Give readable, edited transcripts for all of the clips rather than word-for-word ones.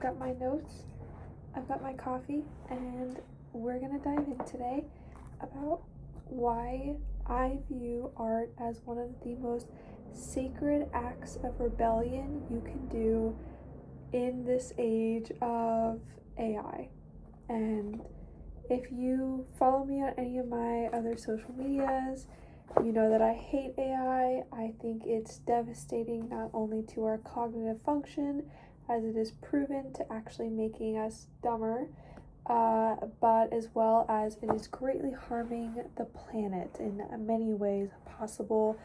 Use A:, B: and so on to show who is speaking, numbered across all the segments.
A: got my notes, I've got my coffee, and we're gonna dive in today about why I view art as one of the most sacred acts of rebellion you can do in this age of AI. And if you follow me on any of my other social medias, you know that I hate AI. I think it's devastating not only to our cognitive function, as it is proven to actually making us dumber, but as well as it is greatly harming the planet in many ways possible,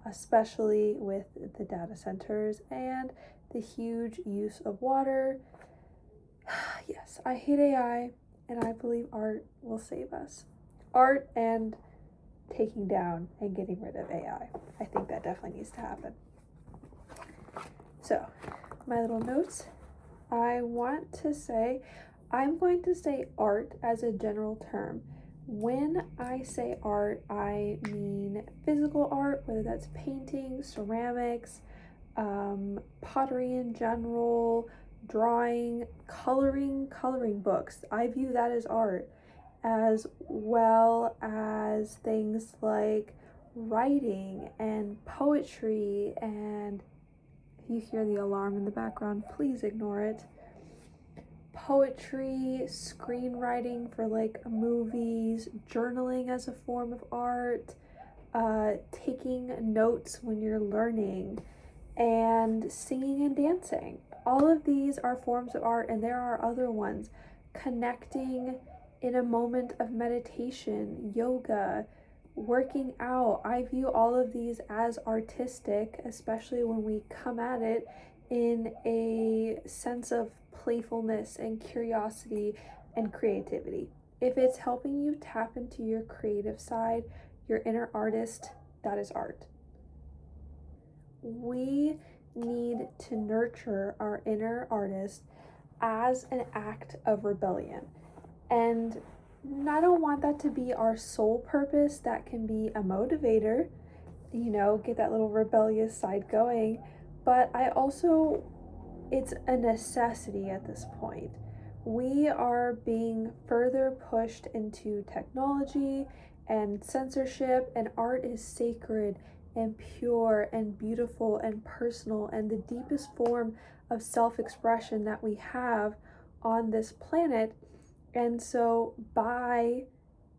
A: especially with the data centers and the huge use of water. Yes, I hate AI, and I believe art will save us. Art and taking down and getting rid of AI. I think that definitely needs to happen. So, my little notes. I'm going to say art as a general term. When I say art, I mean physical art, whether that's painting, ceramics, pottery in general, drawing, coloring books. I view that as art, as well as things like writing and poetry. And if you hear the alarm in the background, please ignore it. Poetry, screenwriting for like movies, journaling as a form of art, taking notes when you're learning, and singing and dancing. All of these are forms of art, and there are other ones. Connecting in a moment of meditation, yoga, working out. I view all of these as artistic, especially when we come at it in a sense of playfulness and curiosity and creativity. If it's helping you tap into your creative side, your inner artist, that is art. We need to nurture our inner artist as an act of rebellion. And I don't want that to be our sole purpose. That can be a motivator, get that little rebellious side going. But it's a necessity at this point. We are being further pushed into technology and censorship, and art is sacred and pure and beautiful and personal and the deepest form of self-expression that we have on this planet. And so by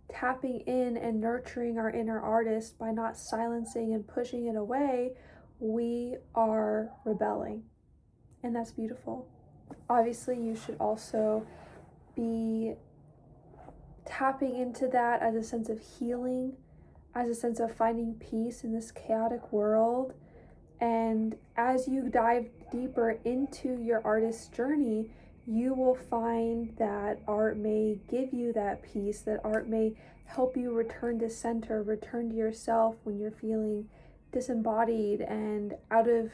A: tapping in and nurturing our inner artist, by not silencing and pushing it away, we are rebelling. And that's beautiful. Obviously, you should also be tapping into that as a sense of healing, as a sense of finding peace in this chaotic world. And as you dive deeper into your artist's journey, you will find that art may give you that peace, that art may help you return to center, return to yourself when you're feeling disembodied and out of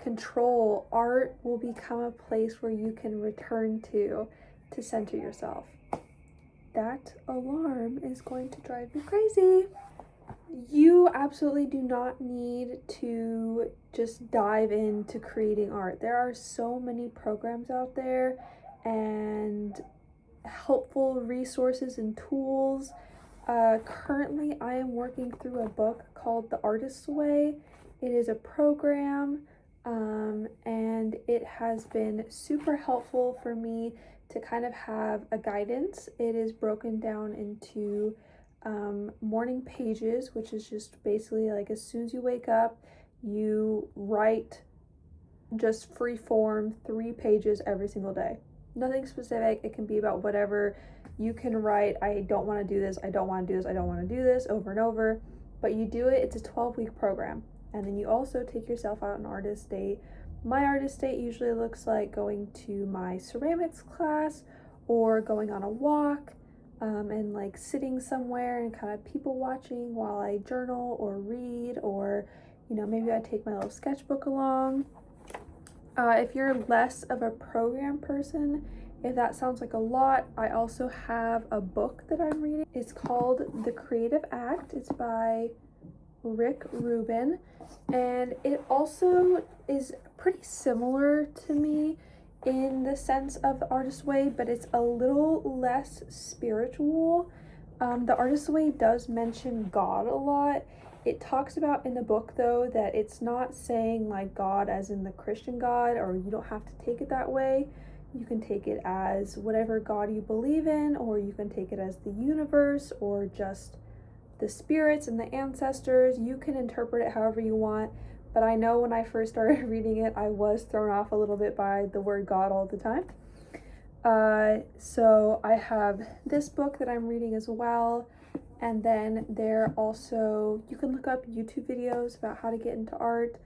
A: control. Art will become a place where you can return to center yourself. That alarm is going to drive me crazy. You absolutely do not need to just dive into creating art. There are so many programs out there and helpful resources and tools. Currently, I am working through a book called The Artist's Way. It is a program, and it has been super helpful for me to kind of have a guidance. It is broken down into morning pages, which is just basically like as soon as you wake up, you write just free form 3 pages every single day. Nothing specific. It can be about whatever. You can write, I don't want to do this, I don't want to do this, I don't want to do this, over and over. But you do it. It's a 12-week program. And then you also take yourself out on artist date. My artist date usually looks like going to my ceramics class or going on a walk, and like sitting somewhere and kind of people watching while I journal or read, or maybe I take my little sketchbook along. If you're less of a program person, if that sounds like a lot, I also have a book that I'm reading. It's called The Creative Act. It's by Rick Rubin, and it also is pretty similar to me in the sense of the artist way, but it's a little less spiritual. The artist way does mention God a lot. It talks about in the book, though, that it's not saying like God as in the Christian God, or you don't have to take it that way. You can take it as whatever God you believe in, or you can take it as the universe, or just the spirits and the ancestors. You can interpret it however you want. But I know when I first started reading it, I was thrown off a little bit by the word God all the time. So I have this book that I'm reading as well. And then there also, you can look up YouTube videos about how to get into art.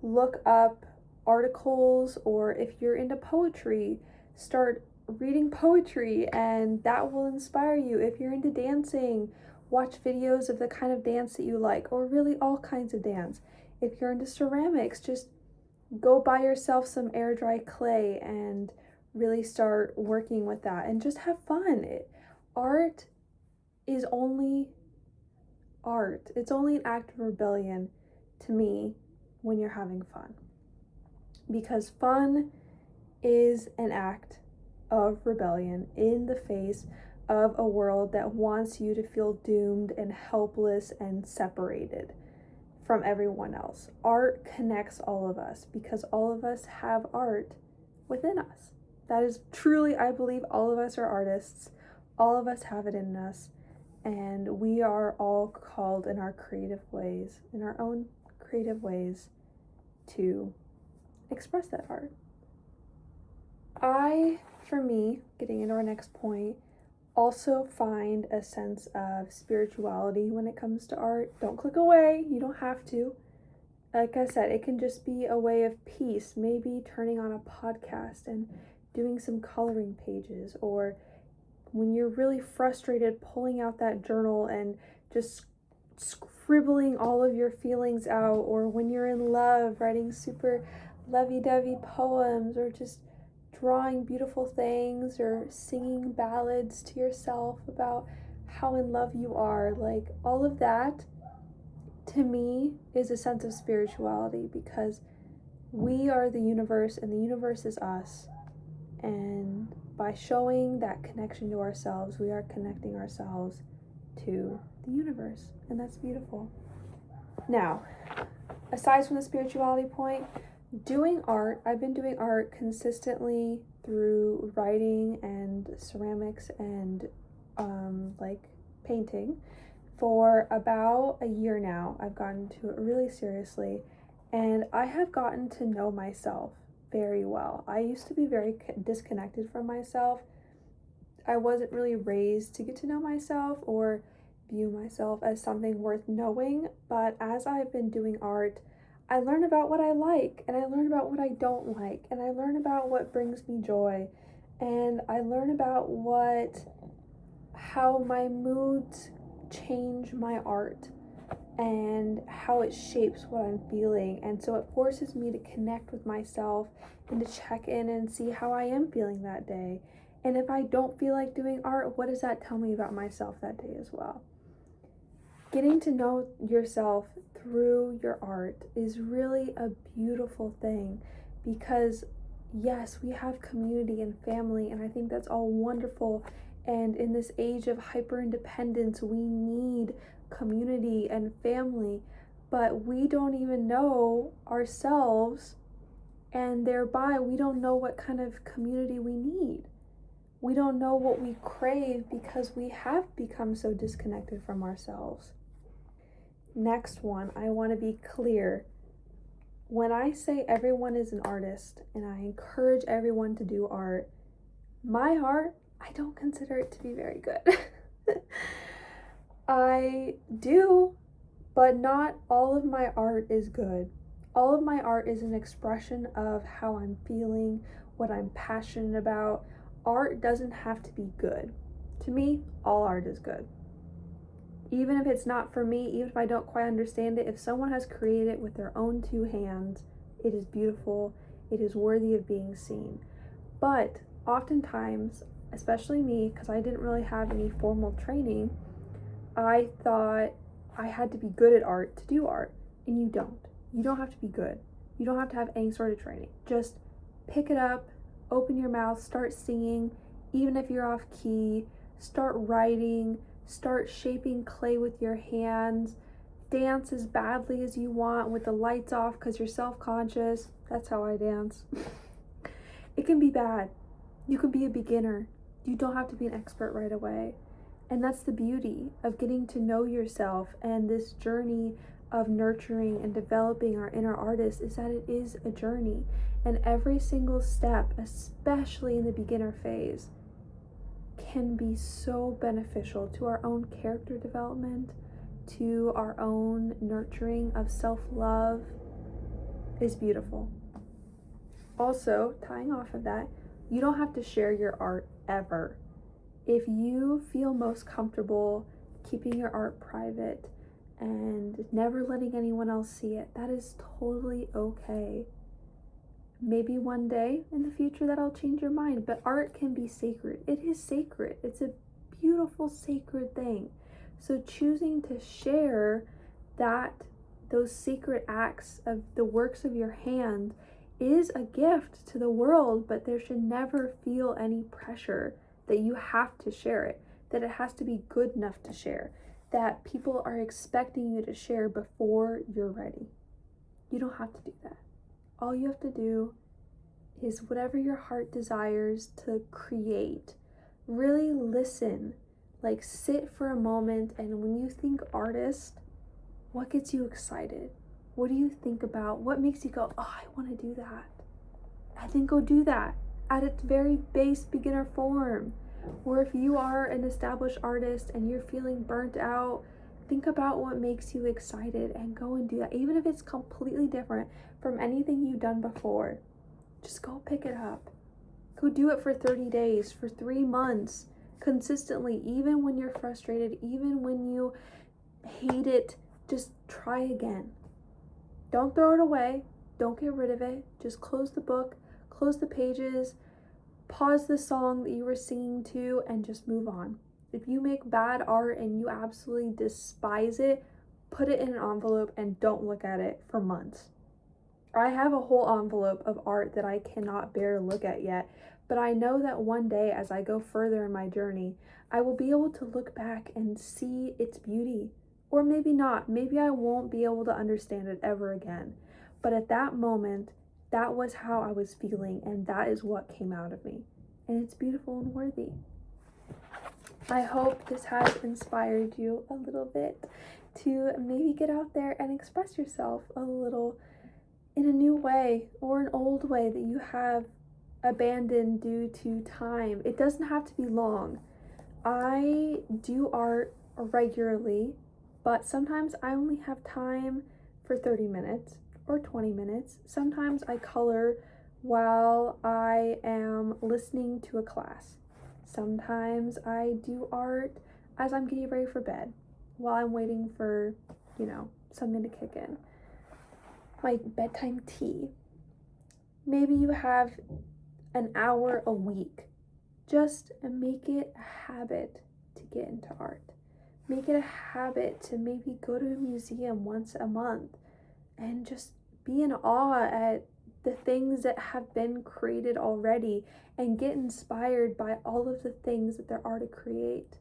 A: Look up articles, or if you're into poetry, start reading poetry and that will inspire you. If you're into dancing, watch videos of the kind of dance that you like, or really all kinds of dance. If you're into ceramics, just go buy yourself some air dry clay and really start working with that and just have fun. Art is only art. It's only an act of rebellion to me when you're having fun. Because fun is an act of rebellion in the face of a world that wants you to feel doomed and helpless and separated from everyone else. Art connects all of us because all of us have art within us. That is truly, I believe, all of us are artists. All of us have it in us. And we are all called in our creative ways, in our own creative ways, to express that art. For me, getting into our next point, also find a sense of spirituality when it comes to art. Don't click away, you don't have to. Like I said, it can just be a way of peace, maybe turning on a podcast and doing some coloring pages, or when you're really frustrated, pulling out that journal and just scribbling all of your feelings out, or when you're in love, writing super lovey-dovey poems, or just drawing beautiful things, or singing ballads to yourself about how in love you are. Like, all of that to me is a sense of spirituality, because we are the universe and the universe is us. And by showing that connection to ourselves, we are connecting ourselves to the universe, and that's beautiful. Now, aside from the spirituality point, doing art, I've been doing art consistently through writing and ceramics and like painting for about a year now. I've gotten to it really seriously, and I have gotten to know myself very well. I used to be very disconnected from myself. I wasn't really raised to get to know myself or view myself as something worth knowing, but as I've been doing art, I learn about what I like, and I learn about what I don't like, and I learn about what brings me joy, and I learn about how my moods change my art and how it shapes what I'm feeling. And so it forces me to connect with myself and to check in and see how I am feeling that day. And if I don't feel like doing art, what does that tell me about myself that day as well? Getting to know yourself through your art is really a beautiful thing, because yes, we have community and family, and I think that's all wonderful. And in this age of hyper independence, we need community and family, but we don't even know ourselves, and thereby we don't know what kind of community we need. We don't know what we crave because we have become so disconnected from ourselves. Next one, I want to be clear. When I say everyone is an artist and I encourage everyone to do art, my art, I don't consider it to be very good. I do, but not all of my art is good. All of my art is an expression of how I'm feeling, what I'm passionate about. Art doesn't have to be good. To me, all art is good. Even if it's not for me, even if I don't quite understand it, if someone has created it with their own two hands, it is beautiful, it is worthy of being seen. But oftentimes, especially me, because I didn't really have any formal training, I thought I had to be good at art to do art, and you don't. You don't have to be good. You don't have to have any sort of training. Just pick it up, open your mouth, start singing, even if you're off key, start writing, start shaping clay with your hands, dance as badly as you want with the lights off because you're self-conscious. That's how I dance. It can be bad. You can be a beginner. You don't have to be an expert right away. And that's the beauty of getting to know yourself, and this journey of nurturing and developing our inner artist is that it is a journey. And every single step, especially in the beginner phase, can be so beneficial to our own character development, to our own nurturing of self-love. Is beautiful. Also, tying off of that, you don't have to share your art ever. If you feel most comfortable keeping your art private and never letting anyone else see it, that is totally okay. Maybe one day in the future that'll change your mind, but art can be sacred. It is sacred. It's a beautiful, sacred thing. So choosing to share those sacred acts of the works of your hand is a gift to the world, but there should never feel any pressure that you have to share it, that it has to be good enough to share, that people are expecting you to share before you're ready. You don't have to do that. All you have to do is whatever your heart desires to create. Really listen, like sit for a moment, and when you think artist, what gets you excited? What do you think about? What makes you go, oh, I want to do that? And then go do that at its very base beginner form. Or if you are an established artist and you're feeling burnt out, think about what makes you excited and go and do that. Even if it's completely different from anything you've done before, just go pick it up. Go do it for 30 days, for 3 months, consistently, even when you're frustrated, even when you hate it, just try again. Don't throw it away. Don't get rid of it. Just close the book, close the pages, pause the song that you were singing to, and just move on. If you make bad art and you absolutely despise it, put it in an envelope and don't look at it for months. I have a whole envelope of art that I cannot bear to look at yet, but I know that one day as I go further in my journey, I will be able to look back and see its beauty. Or maybe not. Maybe I won't be able to understand it ever again. But at that moment, that was how I was feeling, and that is what came out of me. And it's beautiful and worthy. I hope this has inspired you a little bit to maybe get out there and express yourself a little in a new way or an old way that you have abandoned due to time. It doesn't have to be long. I do art regularly, but sometimes I only have time for 30 minutes or 20 minutes. Sometimes I color while I am listening to a class. Sometimes I do art as I'm getting ready for bed while I'm waiting for, something to kick in. My bedtime tea. Maybe you have an hour a week. Just make it a habit to get into art. Make it a habit to maybe go to a museum once a month and just be in awe at the things that have been created already and get inspired by all of the things that there are to create.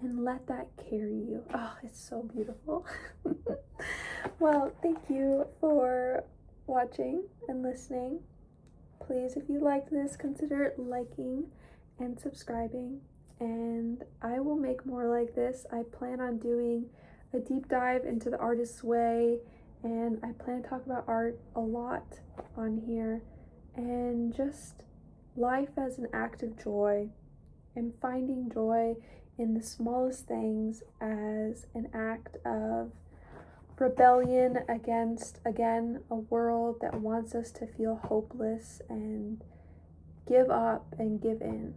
A: And let that carry you. Oh, it's so beautiful. Well, thank you for watching and listening. Please, if you liked this, consider liking and subscribing. And I will make more like this. I plan on doing a deep dive into the artist's way, and I plan to talk about art a lot on here, and just life as an act of joy and finding joy in the smallest things as an act of rebellion against, again, a world that wants us to feel hopeless and give up and give in.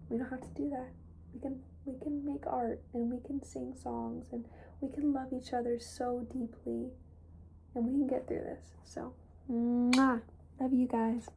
A: We don't have to do that. We can make art, and we can sing songs, and we can love each other so deeply, and we can get through this. So, mwah, love you guys.